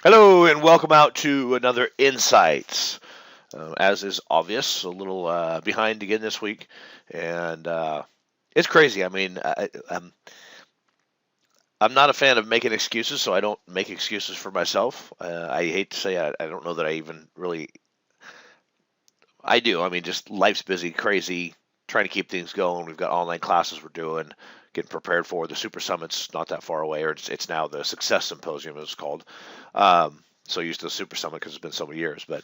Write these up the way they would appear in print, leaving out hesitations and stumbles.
Hello and welcome out to another Insights. As is obvious, a little behind again this week, and it's crazy. I'm not a fan of making excuses, so I don't make excuses for myself. I hate to say I don't know that I even really I do. I mean, just life's busy, crazy, trying to keep things going. We've got online classes we're doing, getting prepared for the Super Summit's not that far away, or it's now the Success Symposium it's called. So used to the Super Summit because it's been so many years, but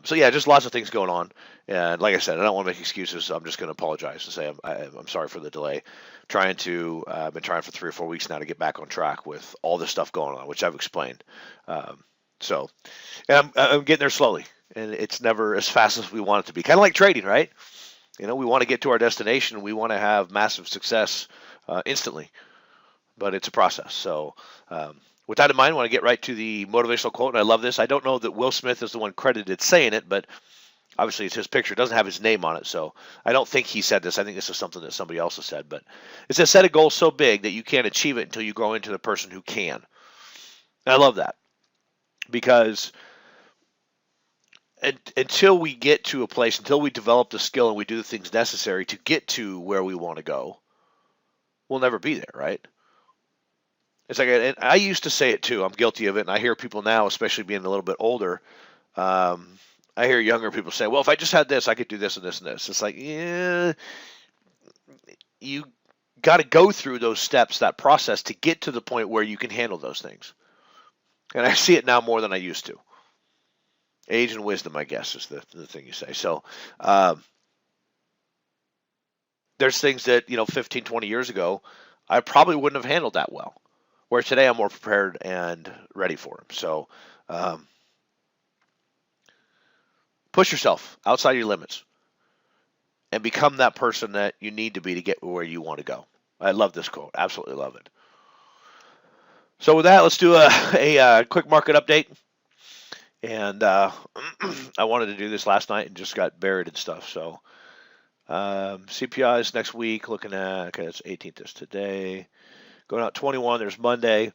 so yeah, just lots of things going on. And like I said, I don't want to make excuses. I'm just going to apologize and say I'm sorry for the delay. Trying to I've been trying for 3 or 4 weeks now to get back on track with all this stuff going on, which I've explained. Um, so and I'm getting there slowly, and it's never as fast as we want it to be. Kind of like trading, right? We want to get to our destination. We want to have massive success instantly, but it's a process. So, with that in mind, I want to get right to the motivational quote, and I love this. I don't know that Will Smith is the one credited saying it, but obviously it's his picture. It doesn't have his name on it, so I don't think he said this. I think this is something that somebody else has said, but it says, set a goal so big that you can't achieve it until you grow into the person who can. And I love that because until we get to a place, until we develop the skill and we do the things necessary to get to where we want to go, we'll never be there, right? It's like, and I used to say it too. I'm guilty of it, and I hear people now, especially being a little bit older. Um, I hear younger people say, "Well, if I just had this, I could do this and this and this." It's like, yeah, you got to go through those steps, that process, to get to the point where you can handle those things. And I see it now more than I used to. Age and wisdom, I guess, is the thing you say. So, um, there's things that 15, 20 years ago I probably wouldn't have handled that well, where today I'm more prepared and ready for them. So um, push yourself outside your limits and become that person that you need to be to get where you want to go. I love this quote. Absolutely love it. So with that, let's do a quick market update. And I wanted to do this last night and just got buried and stuff. So CPI is next week. Looking at, okay, it's 18th is today. Going out 21. There's Monday.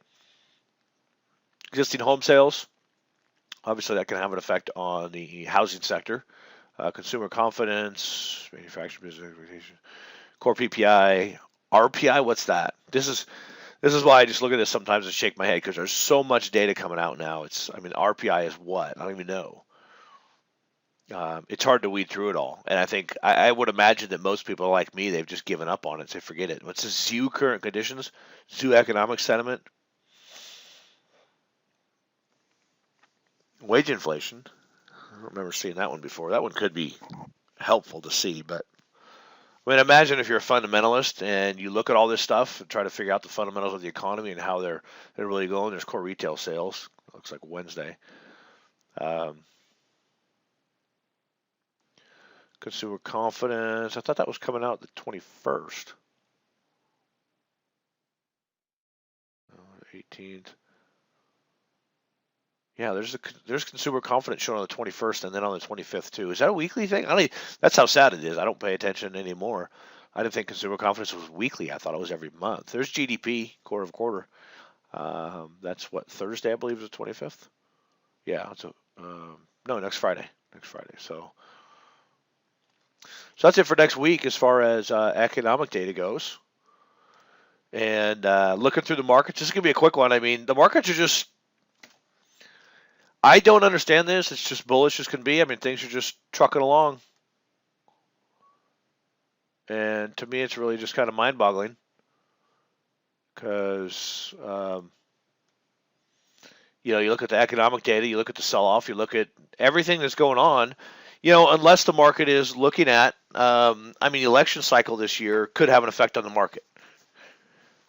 Existing home sales. Obviously, that can have an effect on the housing sector. Consumer confidence, manufacturing business expectation, core PPI, RPI. What's that? This is why I just look at this sometimes and shake my head because there's so much data coming out now. RPI is what? I don't even know. It's hard to weed through it all, and I think I would imagine that most people are like me. They've just given up on it. Say forget it. What's the ZEW current conditions? ZEW economic sentiment, wage inflation. I don't remember seeing that one before. That one could be helpful to see, but I mean, imagine if you're a fundamentalist and you look at all this stuff and try to figure out the fundamentals of the economy and how they're really going. There's core retail sales. Looks like Wednesday. Um, Consumer confidence. I thought that was coming out the 21st. 18th. Yeah, there's consumer confidence showing on the 21st and then on the 25th too. Is that a weekly thing? I don't. That's how sad it is. I don't pay attention anymore. I didn't think consumer confidence was weekly. I thought it was every month. There's GDP quarter of quarter. That's what Thursday, I believe, is the 25th. Yeah. No, next Friday. Next Friday. So that's it for next week as far as economic data goes. And looking through the markets, this is gonna be a quick one. I mean, the markets are just. I don't understand this. It's just bullish as can be. I mean, things are just trucking along, and to me, it's really just kind of mind-boggling because you look at the economic data, you look at the sell-off, you look at everything that's going on. Unless the market is looking at, the election cycle this year could have an effect on the market.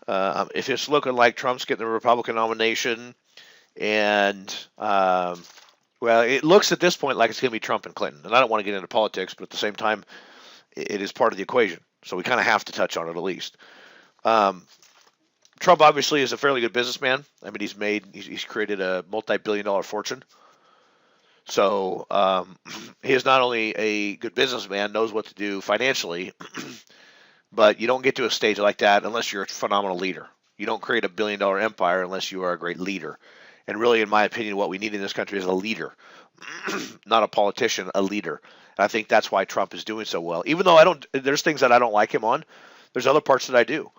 If it's looking like Trump's getting the Republican nomination, and well, it looks at this point like it's going to be Trump and Clinton. And I don't want to get into politics, but at the same time, it is part of the equation. So we kind of have to touch on it at least. Um, Trump obviously is a fairly good businessman. I mean, he's created a multi-billion-dollar fortune. So he is not only a good businessman, knows what to do financially, but you don't get to a stage like that unless you're a phenomenal leader. You don't create a billion-dollar empire unless you are a great leader. And really, in my opinion, what we need in this country is a leader, not a politician, a leader. And I think that's why Trump is doing so well. Even though there's things that I don't like him on, there's other parts that I do.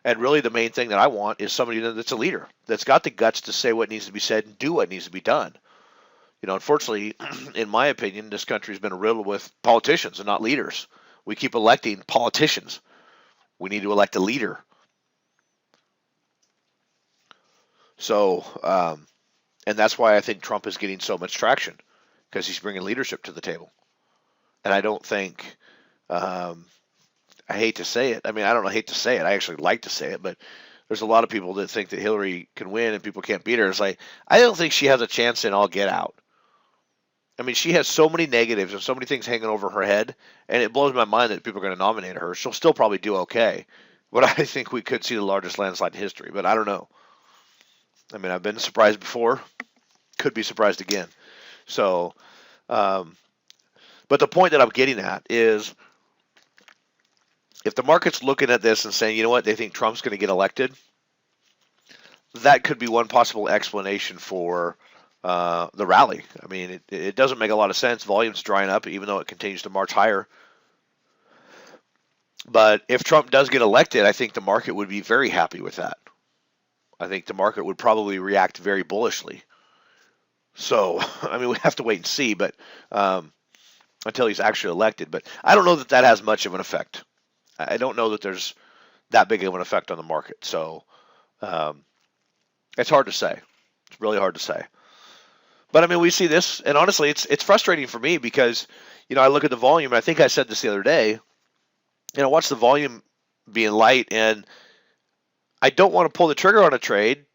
And really, the main thing that I want is somebody that's a leader, that's got the guts to say what needs to be said and do what needs to be done. Unfortunately, in my opinion, this country's been riddled with politicians and not leaders. We keep electing politicians. We need to elect a leader. So, and that's why I think Trump is getting so much traction, because he's bringing leadership to the table. And I don't think, I hate to say it. I mean, I don't hate to say it. I actually like to say it, but there's a lot of people that think that Hillary can win and people can't beat her. It's like, I don't think she has a chance in all get out. I mean, she has so many negatives and so many things hanging over her head, and it blows my mind that people are going to nominate her. She'll still probably do okay, but I think we could see the largest landslide in history, but I don't know. I mean, I've been surprised before, could be surprised again. So, but the point that I'm getting at is, if the market's looking at this and saying, you know what, they think Trump's going to get elected, that could be one possible explanation for the rally. I mean, it doesn't make a lot of sense. Volume's drying up, even though it continues to march higher. But if Trump does get elected, I think the market would be very happy with that. I think the market would probably react very bullishly. So, I mean, we have to wait and see, but until he's actually elected. But I don't know that that has much of an effect. I don't know that there's that big of an effect on the market. So, it's hard to say. It's really hard to say. But I mean, we see this, and honestly, it's frustrating for me because, I look at the volume, and I think I said this the other day, watch the volume being light, and I don't want to pull the trigger on a trade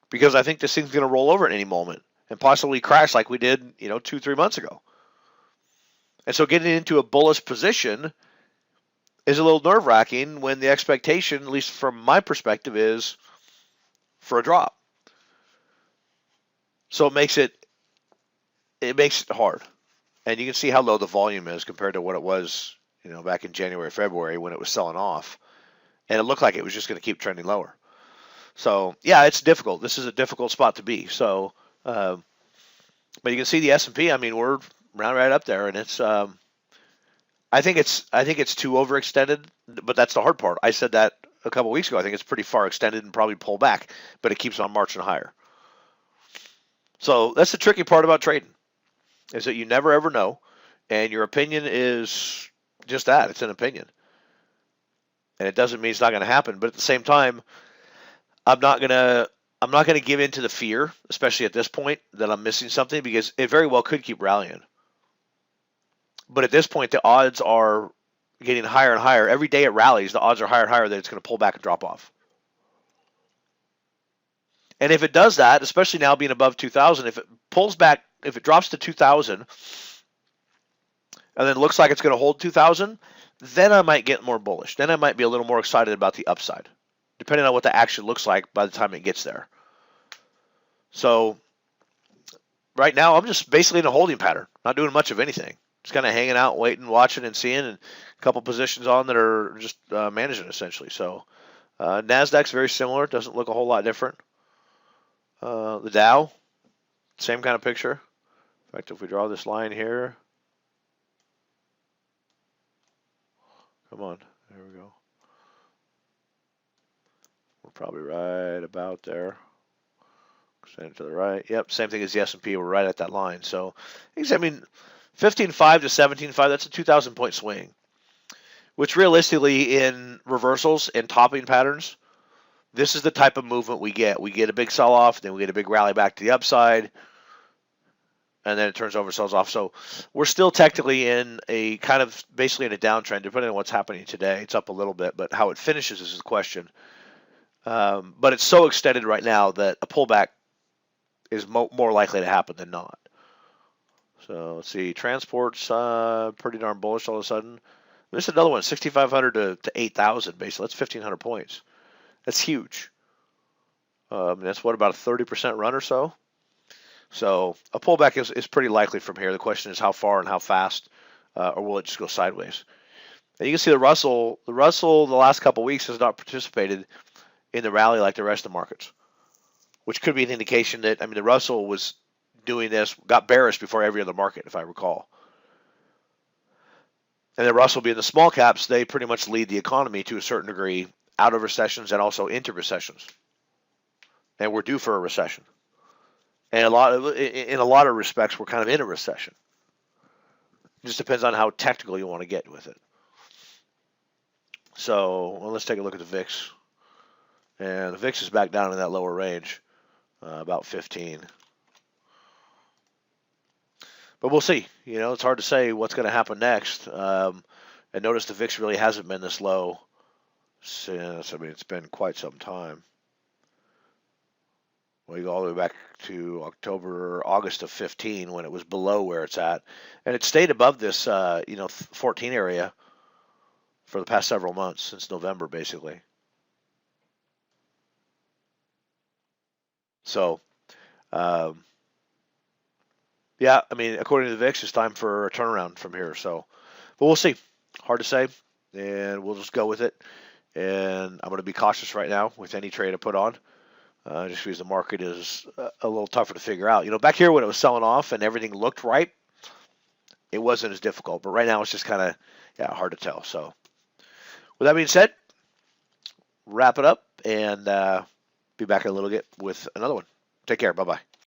because I think this thing's going to roll over at any moment and possibly crash like we did, 2-3 months ago. And so getting into a bullish position is a little nerve-wracking when the expectation, at least from my perspective, is for a drop. So it makes it hard. And you can see how low the volume is compared to what it was, back in January, February when it was selling off. And it looked like it was just going to keep trending lower. So, yeah, it's difficult. This is a difficult spot to be. So, but you can see the S&P, I mean, we're right up there, and it's I think it's too overextended, but that's the hard part. I said that a couple weeks ago. I think it's pretty far extended and probably pull back, but it keeps on marching higher. So that's the tricky part about trading, is that you never ever know, and your opinion is just that. It's an opinion. And it doesn't mean it's not going to happen, but at the same time, I'm not going to give in to the fear, especially at this point, that I'm missing something, because it very well could keep rallying. But at this point, the odds are getting higher and higher. Every day it rallies, the odds are higher and higher that it's going to pull back and drop off. And if it does that, especially now being above 2,000, if it pulls back, if it drops to 2,000, and then looks like it's going to hold 2,000, then I might get more bullish. Then I might be a little more excited about the upside, depending on what the action looks like by the time it gets there. So right now, I'm just basically in a holding pattern, not doing much of anything. Just kind of hanging out, waiting, watching, and seeing, and a couple positions on that are just managing, essentially. So NASDAQ's very similar. It doesn't look a whole lot different. The Dow, same kind of picture. In fact, if we draw this line here, come on, there we go. We're probably right about there. Extend it to the right. Yep, same thing as the S&P. We're right at that line. So, I mean, 15.5 to 17.5, that's a 2,000 point swing, which realistically in reversals and topping patterns, this is the type of movement we get. We get a big sell-off, then we get a big rally back to the upside, and then it turns over, sells off. So we're still technically in a kind of basically in a downtrend, depending on what's happening today. It's up a little bit, but how it finishes is the question. But it's so extended right now that a pullback is more likely to happen than not. So let's see, transport's pretty darn bullish all of a sudden. There's another one, 6,500 to 8,000 basically. That's 1,500 points. That's huge. That's what, about a 30% run or so. So a pullback is pretty likely from here. The question is how far and how fast, or will it just go sideways? And you can see the Russell the last couple of weeks has not participated in the rally like the rest of the markets. which could be an indication that, I mean, the Russell was doing this, got bearish before every other market, if I recall. And the Russell being the small caps, they pretty much lead the economy to a certain degree out of recessions and also into recessions. And we're due for a recession. And in a lot of respects, we're kind of in a recession. It just depends on how technical you want to get with it. So let's take a look at the VIX. And the VIX is back down in that lower range, about 15. But we'll see. You know, it's hard to say what's going to happen next. And notice the VIX really hasn't been this low since, I mean, it's been quite some time. We go all the way back to August of 15 when it was below where it's at. And it stayed above this, 14 area for the past several months, since November, basically. So, yeah, I mean, according to the VIX, it's time for a turnaround from here. So, but we'll see. Hard to say, and we'll just go with it. And I'm going to be cautious right now with any trade I put on, just because the market is a little tougher to figure out. You know, back here when it was selling off and everything looked right, it wasn't as difficult. But right now it's just kind of, hard to tell. So, with that being said, wrap it up and be back in a little bit with another one. Take care. Bye-bye.